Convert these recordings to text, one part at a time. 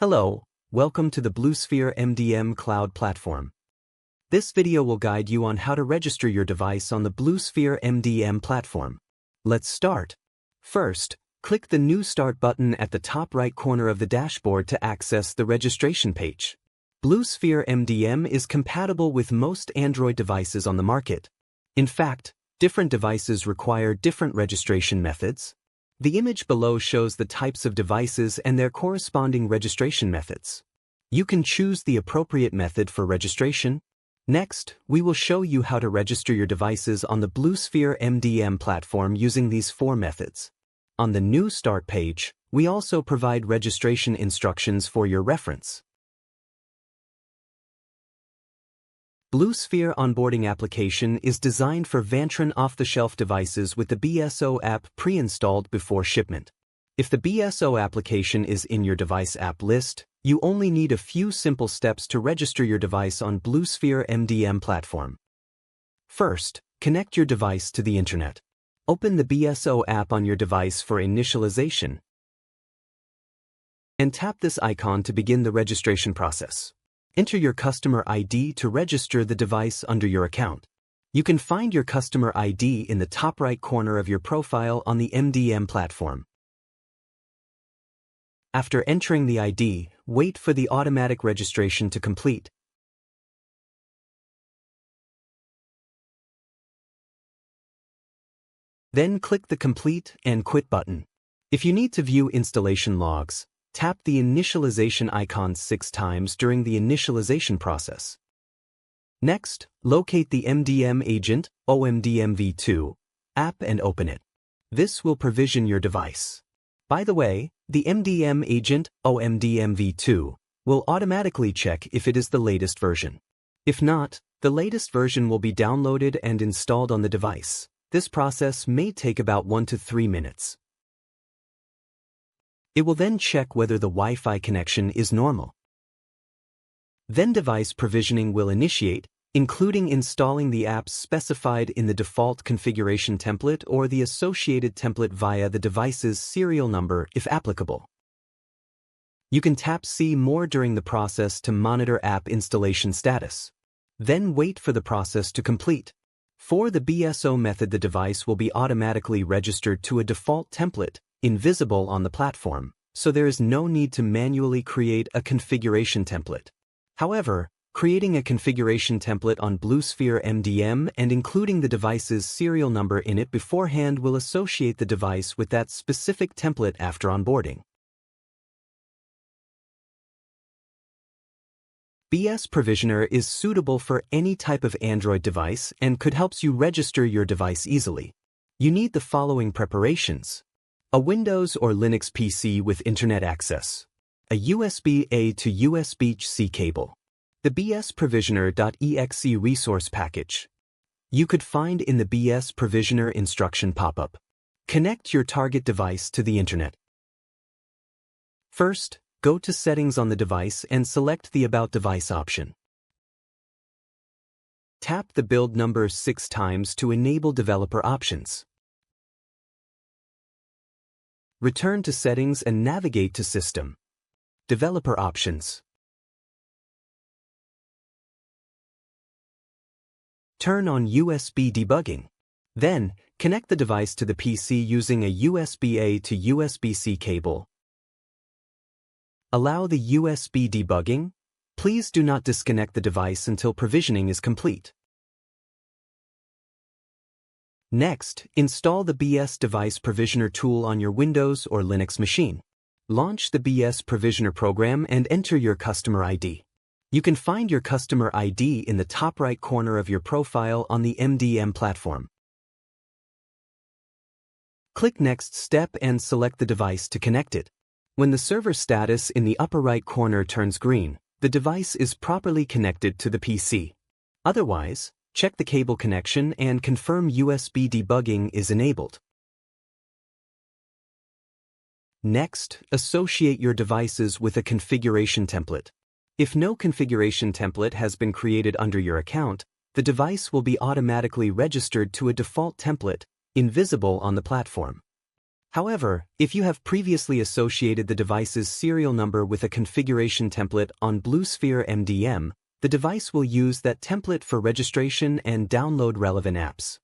Hello, welcome to the BlueSphere MDM Cloud Platform. This video will guide you on how to register your device on the BlueSphere MDM platform. Let's start. First, click the New Start button at the top right corner of the dashboard to access the registration page. BlueSphere MDM is compatible with most Android devices on the market. In fact, different devices require different registration methods. The image below shows the types of devices and their corresponding registration methods. You can choose the appropriate method for registration. Next, we will show you how to register your devices on the BlueSphere MDM platform using these 4 methods. On the New Start page, we also provide registration instructions for your reference. BlueSphere onboarding application is designed for Vantron off-the-shelf devices with the BSO app pre-installed before shipment. If the BSO application is in your device app list, you only need a few simple steps to register your device on BlueSphere MDM platform. First, connect your device to the internet. Open the BSO app on your device for initialization and tap this icon to begin the registration process. Enter your customer ID to register the device under your account. You can find your customer ID in the top right corner of your profile on the MDM platform. After entering the ID, wait for the automatic registration to complete. Then click the Complete and Quit button. If you need to view installation logs, tap the initialization icon 6 times during the initialization process. Next, locate the MDM agent, OMDM v2, app and open it. This will provision your device. By the way, the MDM agent, OMDM v2, will automatically check if it is the latest version. If not, the latest version will be downloaded and installed on the device. This process may take about 1 to 3 minutes. It will then check whether the Wi-Fi connection is normal. Then device provisioning will initiate, including installing the apps specified in the default configuration template or the associated template via the device's serial number if applicable. You can tap See More during the process to monitor app installation status. Then wait for the process to complete. For the BSO method, the device will be automatically registered to a default template, invisible on the platform, so there is no need to manually create a configuration template. However, creating a configuration template on BlueSphere MDM and including the device's serial number in it beforehand will associate the device with that specific template after onboarding. BS Provisioner is suitable for any type of Android device and could help you register your device easily. You need the following preparations: a Windows or Linux PC with internet access, a USB-A to USB-C cable, the BS Provisioner.exe resource package. You could find in the BS Provisioner instruction pop-up. Connect your target device to the internet. First, go to Settings on the device and select the About Device option. Tap the build number 6 times to enable developer options. Return to Settings and navigate to System. Developer Options. Turn on USB debugging. Then, connect the device to the PC using a USB-A to USB-C cable. Allow the USB debugging. Please do not disconnect the device until provisioning is complete. Next, install the BS Device Provisioner tool on your Windows or Linux machine. Launch the BS Provisioner program and enter your customer ID. You can find your customer ID in the top right corner of your profile on the MDM platform. Click Next Step and select the device to connect it. When the server status in the upper right corner turns green, the device is properly connected to the PC. Otherwise, check the cable connection and confirm USB debugging is enabled. Next, associate your devices with a configuration template. If no configuration template has been created under your account, the device will be automatically registered to a default template, invisible on the platform. However, if you have previously associated the device's serial number with a configuration template on BlueSphere MDM, the device will use that template for registration and download relevant apps.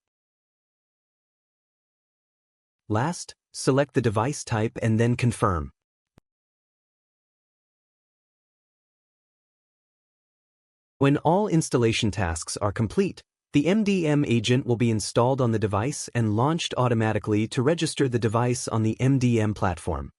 Last, select the device type and then confirm. When all installation tasks are complete, the MDM agent will be installed on the device and launched automatically to register the device on the MDM platform.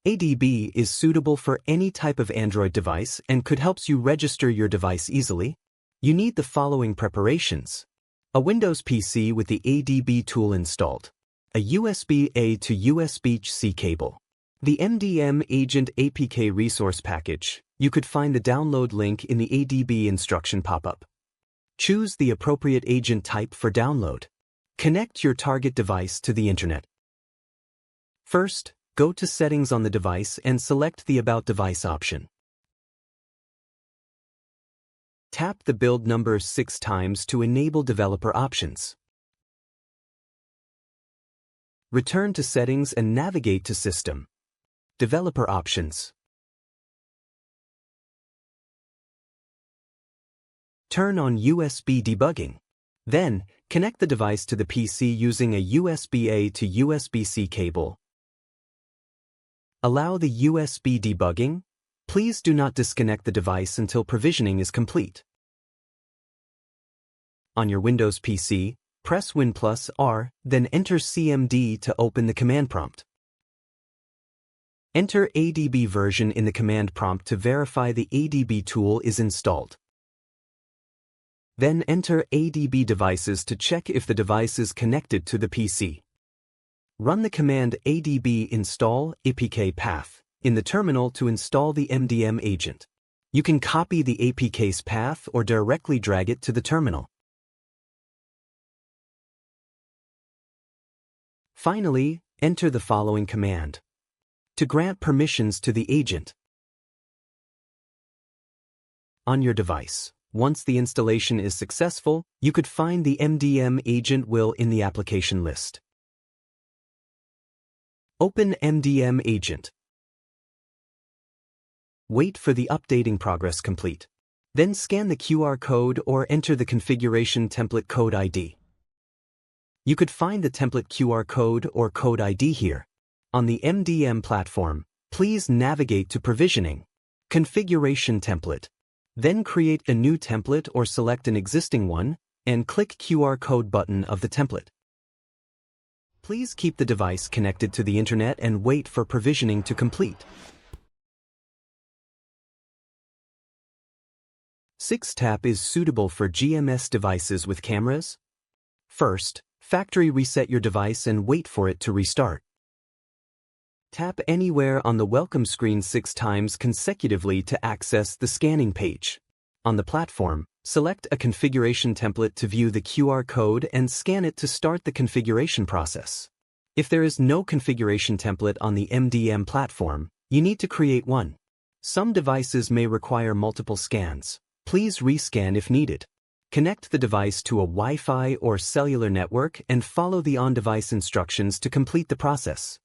ADB is suitable for any type of Android device and could help you register your device easily. You need the following preparations: a Windows PC with the ADB tool installed, a USB-A to USB-C cable, the MDM Agent APK resource package. You could find the download link in the ADB instruction pop-up. Choose the appropriate agent type for download. Connect your target device to the Internet. First, go to Settings on the device and select the About Device option. Tap the build number 6 times to enable developer options. Return to Settings and navigate to System. Developer options. Turn on USB debugging. Then, connect the device to the PC using a USB-A to USB-C cable. Allow the USB debugging. Please do not disconnect the device until provisioning is complete. On your Windows PC, press Win+R, then enter CMD to open the command prompt. Enter ADB version in the command prompt to verify the ADB tool is installed. Then enter ADB devices to check if the device is connected to the PC. Run the command ADB install APK path in the terminal to install the MDM agent. You can copy the APK's path or directly drag it to the terminal. Finally, enter the following command to grant permissions to the agent on your device. Once the installation is successful, you could find the MDM agent will in the application list. Open MDM agent. Wait for the updating progress complete. Then scan the QR code or enter the configuration template code ID. You could find the template QR code or code ID here. On the MDM platform, please navigate to Provisioning, Configuration Template. Then create a new template or select an existing one, and click QR code button of the template. Please keep the device connected to the Internet and wait for provisioning to complete. 6-tap is suitable for GMS devices with cameras. First, factory reset your device and wait for it to restart. Tap anywhere on the welcome screen 6 times consecutively to access the scanning page. On the platform, select a configuration template to view the QR code and scan it to start the configuration process. If there is no configuration template on the MDM platform, you need to create one. Some devices may require multiple scans. Please rescan if needed. Connect the device to a Wi-Fi or cellular network and follow the on-device instructions to complete the process.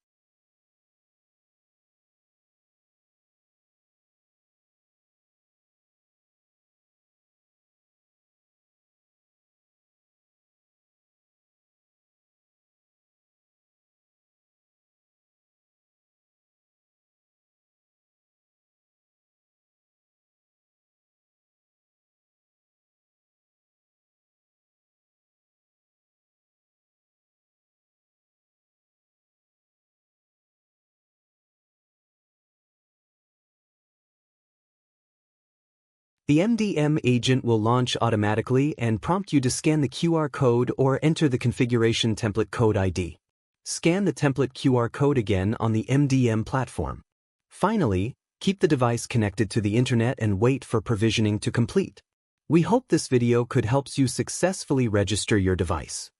The MDM agent will launch automatically and prompt you to scan the QR code or enter the configuration template code ID. Scan the template QR code again on the MDM platform. Finally, keep the device connected to the Internet and wait for provisioning to complete. We hope this video could help you successfully register your device.